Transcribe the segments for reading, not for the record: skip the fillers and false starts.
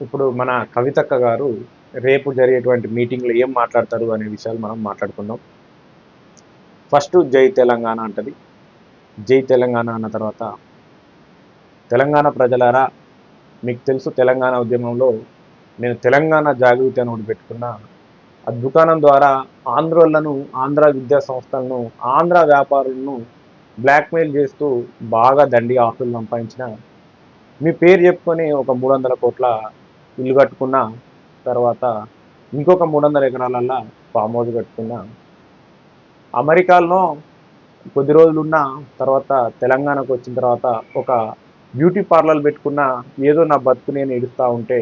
ఇప్పుడు మన కవితక్క గారు రేపు జరిగేటువంటి మీటింగ్లో ఏం మాట్లాడతారు అనే విషయాలు మనం మాట్లాడుకుందాం. ఫస్ట్ జై తెలంగాణ అంటది. జై తెలంగాణ అన్న తర్వాత తెలంగాణ ప్రజలారా, మీకు తెలుసు తెలంగాణ ఉద్యమంలో నేను తెలంగాణ జాగృతి అని ఒకటి పెట్టుకున్నా. ఆ దుకాణం ద్వారా ఆంధ్రోళ్లను, ఆంధ్ర విద్యా సంస్థలను, ఆంధ్ర వ్యాపారులను బ్లాక్మెయిల్ చేస్తూ బాగా దండి ఆస్తులు సంపాదించిన, మీ పేరు చెప్పుకొని ఒక 300 కోట్ల ఇల్లు కట్టుకున్న, తర్వాత ఇంకొక 300 ఎకరాలల్లో ఫామ్ హౌస్ కట్టుకున్న, అమెరికాలో కొద్ది రోజులున్న తర్వాత తెలంగాణకు వచ్చిన తర్వాత ఒక బ్యూటీ పార్లర్ పెట్టుకున్న, ఏదో నా బతుకు నేను ఎడుస్తూ ఉంటే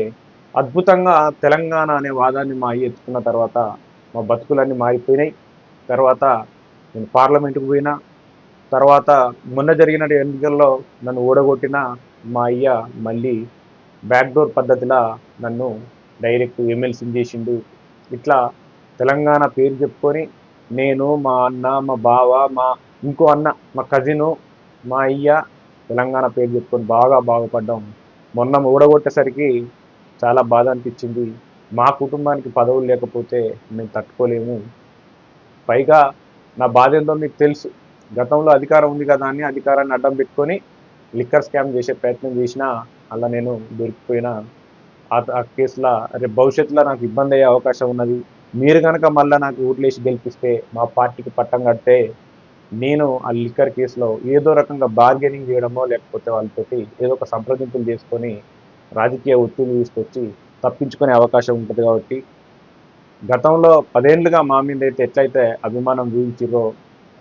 అద్భుతంగా తెలంగాణ అనే వాదాన్ని మా అయ్య ఎత్తుకున్న తర్వాత మా బతుకులన్నీ మారిపోయినాయి. తర్వాత నేను పార్లమెంటుకు పోయినా, తర్వాత మొన్న జరిగిన ఎన్నికల్లో నన్ను ఓడగొట్టిన మా అయ్య మళ్ళీ బ్యాక్డోర్ పద్ధతిలో నన్ను డైరెక్ట్ ఎమ్మెల్సీని చేసిండు. ఇట్లా తెలంగాణ పేరు చెప్పుకొని నేను, మా అన్న, మా బావ, మా ఇంకో అన్న, మా కజిను, మా అయ్య తెలంగాణ పేరు చెప్పుకొని బాగా బాగుపడ్డాం. మొన్న ఓడగొట్టేసరికి చాలా బాధ అనిపించింది. మా కుటుంబానికి పదవులు లేకపోతే మేము తట్టుకోలేము. పైగా నా బాధ ఏందో మీకు తెలుసు. గతంలో అధికారం ఉంది కదా అని అధికారాన్ని అడ్డం పెట్టుకొని లిక్కర్ స్కామ్ చేసే ప్రయత్నం చేసినా అలా నేను దొరికిపోయినా. ఆ కేసులో రేపు భవిష్యత్తులో నాకు ఇబ్బంది అయ్యే అవకాశం ఉన్నది. మీరు కనుక మళ్ళీ నాకు ఓట్లేసి గెలిపిస్తే, మా పార్టీకి పట్టం కడితే, నేను ఆ లిక్కర్ కేసులో ఏదో రకంగా బార్గెనింగ్ చేయడమో, లేకపోతే వాళ్ళతోటి ఏదో ఒక సంప్రదింపులు చేసుకొని రాజకీయ ఒత్తిడి తీసుకొచ్చి తప్పించుకునే అవకాశం ఉంటుంది. కాబట్టి గతంలో 10 ఏళ్ళుగా మా మీద అయితే ఎట్లయితే అభిమానం చూపించిరో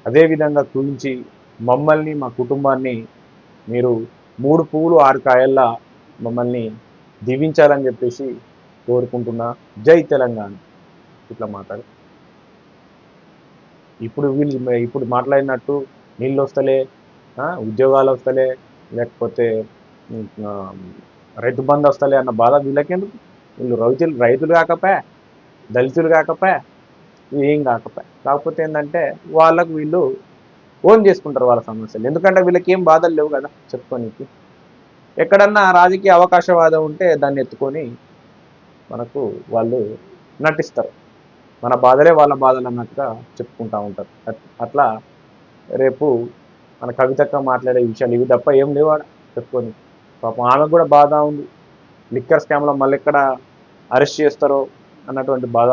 అదేవిధంగా చూపించి మమ్మల్ని, మా కుటుంబాన్ని మీరు 3 పువ్వులు 6 కాయల్లా మమ్మల్ని దీవించాలని చెప్పేసి కోరుకుంటున్నా. జై తెలంగాణ. ఇట్లా మాట్లాడు. ఇప్పుడు మాట్లాడినట్టు నీళ్ళు వస్తలే, ఉద్యోగాలు వస్తలే, లేకపోతే ఆ, రైతు బంధు వస్తలే అన్న బాధ వీళ్ళకెందుకు? వీళ్ళు రైతులు కాకపోయా, దళితులు కాకపోయా, ఏం కాకపోతే ఏంటంటే వాళ్ళకు వీళ్ళు ఓన్ చేసుకుంటారు వాళ్ళ సమస్యలు. ఎందుకంటే వీళ్ళకి ఏం బాధలు లేవు కదా చెప్పుకోనికి. ఎక్కడన్నా రాజకీయ అవకాశవాదం ఉంటే దాన్ని ఎత్తుకొని మనకు వాళ్ళు నటిస్తారు. మన బాధలే వాళ్ళ బాధలు అన్నట్టుగా చెప్పుకుంటూ ఉంటారు. అట్లా రేపు మన కవితక్క మాట్లాడే విషయాలు ఇవి తప్ప ఏం లేవాడ చెప్పుకొని. పాపం ఆమెకు కూడా బాధ ఉంది. లిక్కర్ స్కామ్లో మళ్ళీ ఎక్కడ అరెస్ట్ చేస్తారో అన్నటువంటి బాధ,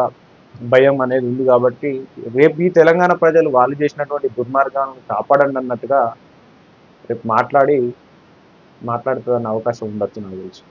భయం అనేది ఉంది. కాబట్టి రేపు ఈ తెలంగాణ ప్రజలు వాళ్ళు చేసినటువంటి దుర్మార్గాలను కాపాడండి అన్నట్టుగా రేపు మాట్లాడుతుందన్న అవకాశం ఉండొచ్చు నాకు తెలిసి.